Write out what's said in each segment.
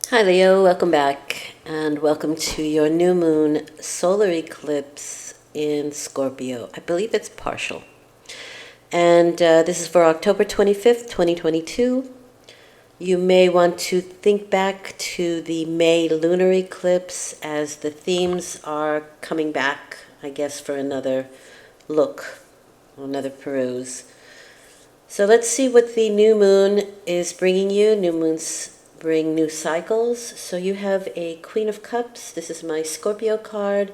Hi Leo, welcome back and welcome to your new moon solar eclipse in Scorpio. I believe it's partial. And this is for October 25th, 2022. You may want to think back to the May lunar eclipse as the themes are coming back, I guess, for another look, another peruse. So let's see what the new moon is bringing you. New moons bring new cycles. So you have a Queen of Cups. This is my Scorpio card.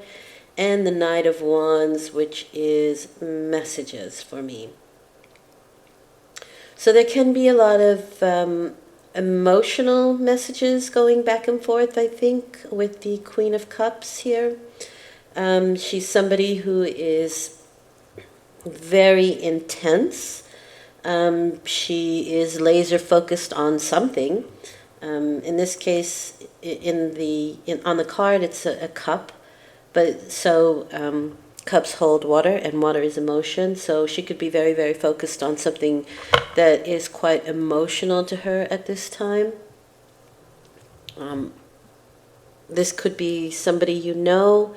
And the Knight of Wands, which is messages for me. So there can be a lot of emotional messages going back and forth, I think, with the Queen of Cups here. She's somebody who is very intense. She is laser focused on something. In this case, on the card, it's a cup, but so cups hold water, and water is emotion. So she could be very, very focused on something that is quite emotional to her at this time. This could be somebody you know.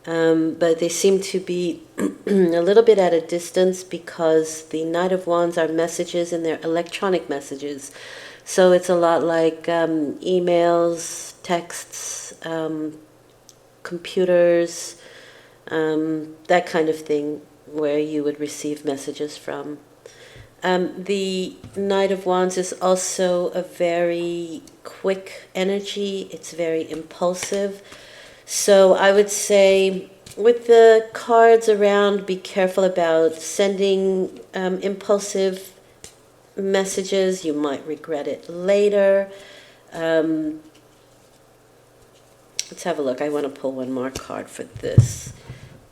But they seem to be a little bit at a distance because the Knight of Wands are messages and they're electronic messages. So it's a lot like emails, texts, computers, that kind of thing where you would receive messages from. The Knight of Wands is also a very quick energy. It's very impulsive. So I would say with the cards around, be careful about sending impulsive messages. You might regret it later. Let's have a look. I want to pull one more card for this.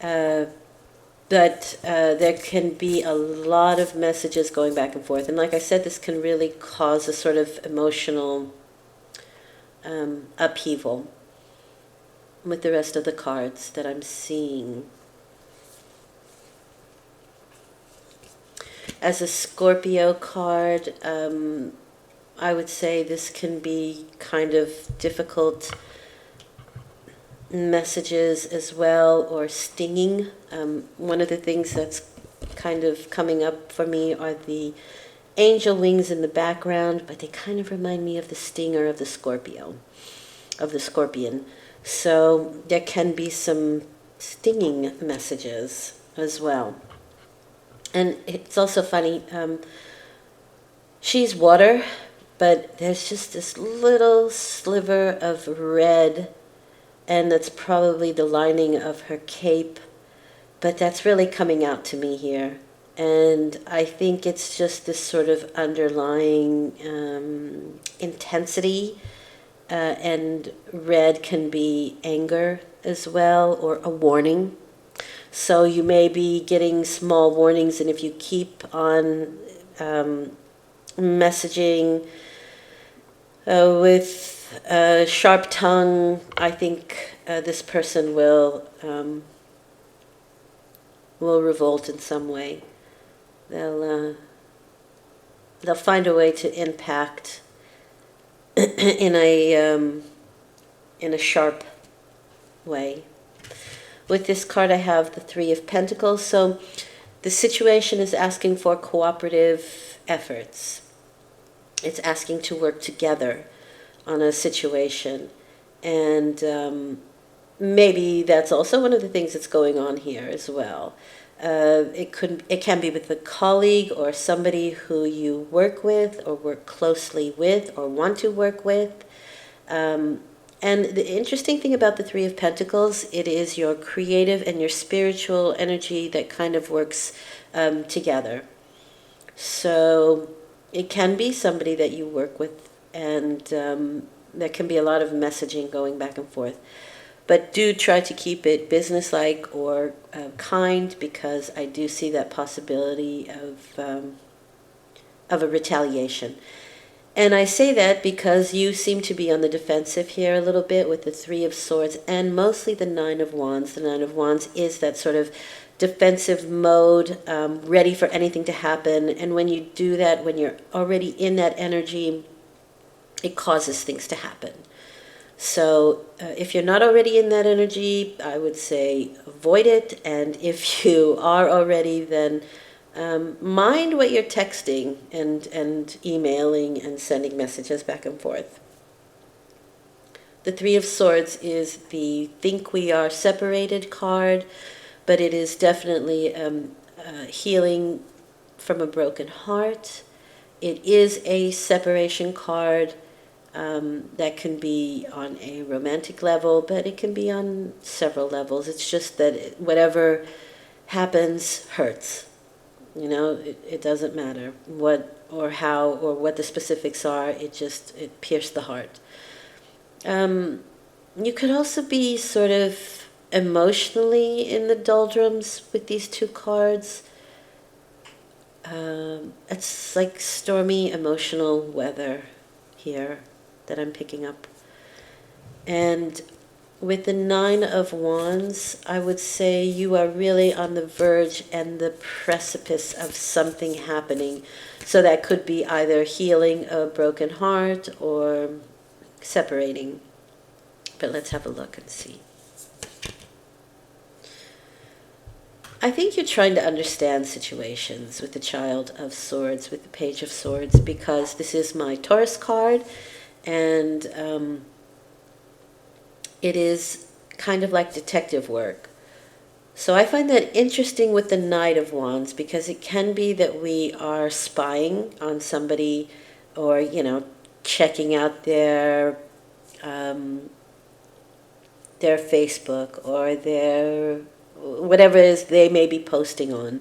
But there can be a lot of messages going back and forth. And like I said, this can really cause a sort of emotional upheaval with the rest of the cards that I'm seeing. As a Scorpio card, I would say this can be kind of difficult messages as well, or stinging. One of the things that's kind of coming up for me are the angel wings in the background, but they kind of remind me of the stinger of the Scorpion. So there can be some stinging messages as well. And it's also funny, she's water, but there's just this little sliver of red, and that's probably the lining of her cape, but that's really coming out to me here. And I think it's just this sort of underlying intensity. And red can be anger as well, or a warning. So you may be getting small warnings, and if you keep on messaging with a sharp tongue, I think this person will revolt in some way. They'll find a way to impact in a sharp way. With this card, I have the Three of Pentacles. So the situation is asking for cooperative efforts. It's asking to work together on a situation. And maybe that's also one of the things that's going on here as well. It can be with a colleague or somebody who you work with or work closely with or want to work with. And the interesting thing about the Three of Pentacles, it is your creative and your spiritual energy that kind of works together. So it can be somebody that you work with, and there can be a lot of messaging going back and forth. But do try to keep it businesslike or kind, because I do see that possibility of a retaliation. And I say that because you seem to be on the defensive here a little bit with the Three of Swords and mostly the Nine of Wands. The Nine of Wands is that sort of defensive mode, ready for anything to happen. And when you do that, when you're already in that energy, it causes things to happen. So if you're not already in that energy, I would say avoid it. And if you are already, then mind what you're texting and emailing and sending messages back and forth. The Three of Swords is the think we are separated card, but it is definitely healing from a broken heart. It is a separation card that can be on a romantic level, but it can be on several levels. It's just that whatever happens hurts. You know, it doesn't matter what or how or what the specifics are. It pierced the heart. You could also be sort of emotionally in the doldrums with these two cards. It's like stormy emotional weather here that I'm picking up. And with the Nine of Wands, I would say you are really on the verge and the precipice of something happening. So that could be either healing a broken heart or separating. But let's have a look and see. I think you're trying to understand situations with the Child of Swords, with the Page of Swords, because this is my Taurus card, and it is kind of like detective work. So I find that interesting with the Knight of Wands, because it can be that we are spying on somebody or, you know, checking out their Facebook or their whatever it is they may be posting on.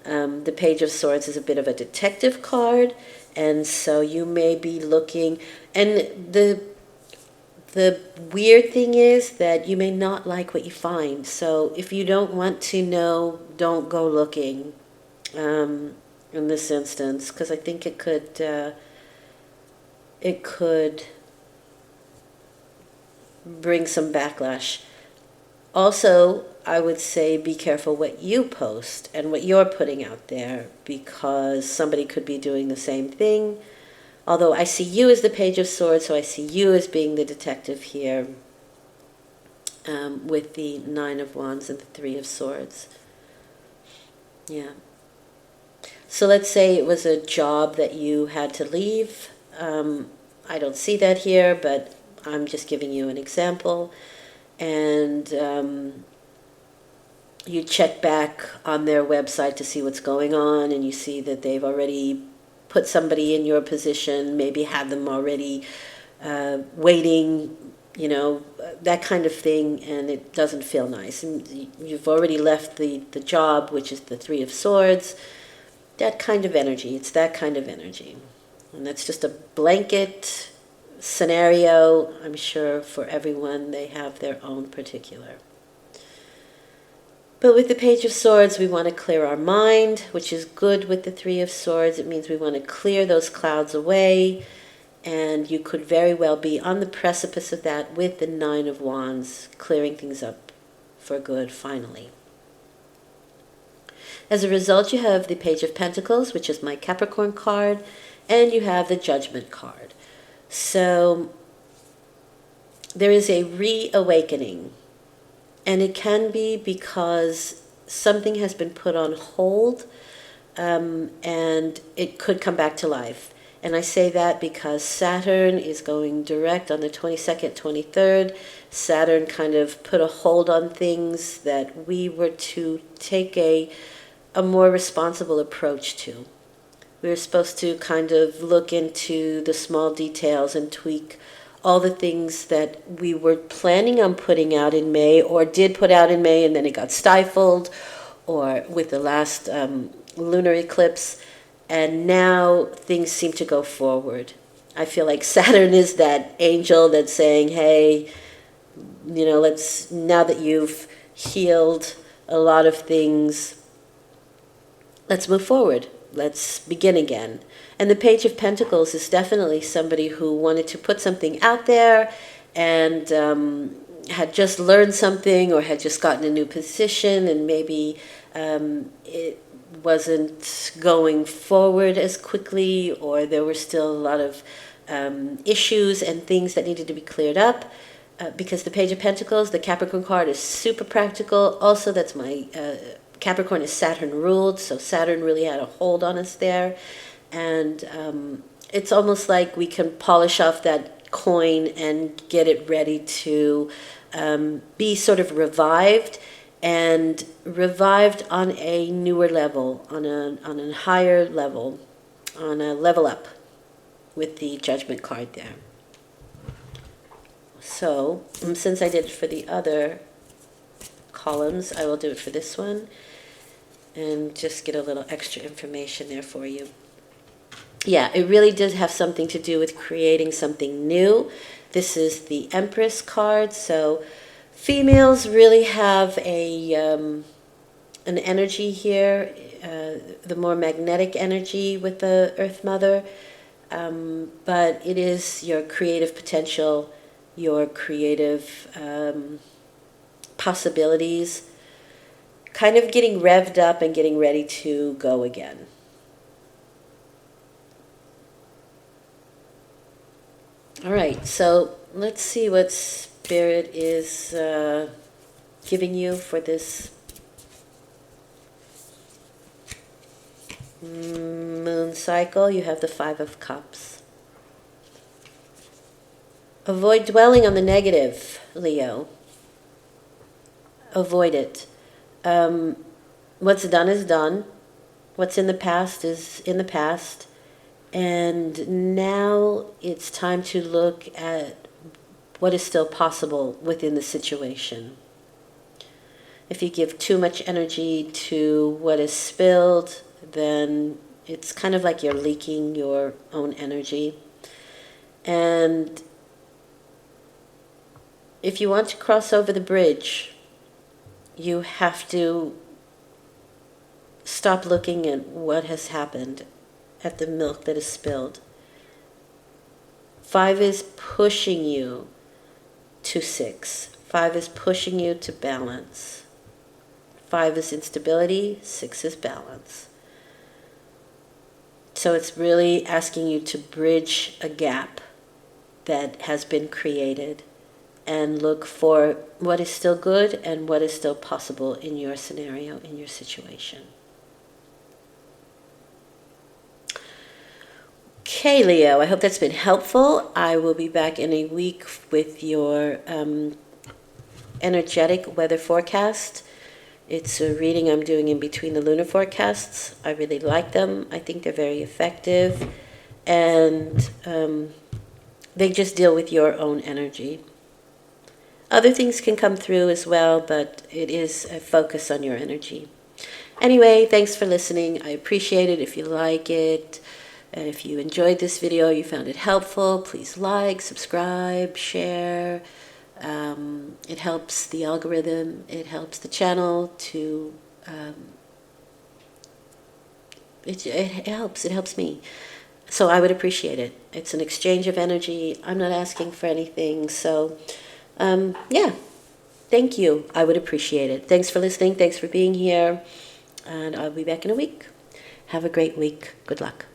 The Page of Swords is a bit of a detective card, and so you may be looking, and the weird thing is that you may not like what you find. So if you don't want to know, don't go looking in this instance, because I think it could bring some backlash. Also, I would say be careful what you post and what you're putting out there, because somebody could be doing the same thing. Although I see you as the Page of Swords, so I see you as being the detective here with the Nine of Wands and the Three of Swords. Yeah. So let's say it was a job that you had to leave. I don't see that here, but I'm just giving you an example. And you check back on their website to see what's going on, and you see that they've already put somebody in your position, maybe had them already waiting, you know, that kind of thing, and it doesn't feel nice. And you've already left the job, which is the Three of Swords. That kind of energy, it's that kind of energy. And that's just a blanket scenario. I'm sure for everyone they have their own particular. But with the Page of Swords, we want to clear our mind, which is good with the Three of Swords. It means we want to clear those clouds away, and you could very well be on the precipice of that with the Nine of Wands, clearing things up for good, finally. As a result, you have the Page of Pentacles, which is my Capricorn card, and you have the Judgment card. So there is a reawakening. And it can be because something has been put on hold, and it could come back to life. And I say that because Saturn is going direct on the 22nd, 23rd. Saturn kind of put a hold on things that we were to take a more responsible approach to. We were supposed to kind of look into the small details and tweak all the things that we were planning on putting out in May, or did put out in May and then it got stifled, or with the last lunar eclipse, and now things seem to go forward. I feel like Saturn is that angel that's saying, hey, you know, let's, now that you've healed a lot of things, let's move forward. Let's begin again. And the Page of Pentacles is definitely somebody who wanted to put something out there and had just learned something or had just gotten a new position, and maybe it wasn't going forward as quickly, or there were still a lot of issues and things that needed to be cleared up. Because the Page of Pentacles, the Capricorn card, is super practical. Also, that's my Capricorn is Saturn ruled, so Saturn really had a hold on us there. And it's almost like we can polish off that coin and get it ready to be sort of revived, and revived on a newer level, on a higher level, on a level up, with the Judgment card there. So, since I did it for the other columns, I will do it for this one, and just get a little extra information there for you. Yeah, it really does have something to do with creating something new. This is the Empress card, so females really have an energy here, the more magnetic energy with the Earth Mother, but it is your creative potential, your creative possibilities, kind of getting revved up and getting ready to go again. All right, so let's see what Spirit is giving you for this moon cycle. You have the Five of Cups. Avoid dwelling on the negative, Leo. Avoid it. What's done is done. What's in the past is in the past. And now it's time to look at what is still possible within the situation. If you give too much energy to what is spilled, then it's kind of like you're leaking your own energy. And if you want to cross over the bridge, you have to stop looking at what has happened, at the milk that is spilled. 5 is pushing you to 6. 5 is pushing you to balance. 5 is instability, 6 is balance. So it's really asking you to bridge a gap that has been created and look for what is still good and what is still possible in your scenario, in your situation. Okay, Leo, I hope that's been helpful. I will be back in a week with your energetic weather forecast. It's a reading I'm doing in between the lunar forecasts. I really like them. I think they're very effective. And they just deal with your own energy. Other things can come through as well, but it is a focus on your energy. Anyway, thanks for listening. I appreciate it. If you like it, and if you enjoyed this video, you found it helpful, please like, subscribe, share. It helps the algorithm. It helps the channel to... it helps. It helps me. So I would appreciate it. It's an exchange of energy. I'm not asking for anything. So, yeah, thank you. I would appreciate it. Thanks for listening. Thanks for being here. And I'll be back in a week. Have a great week. Good luck.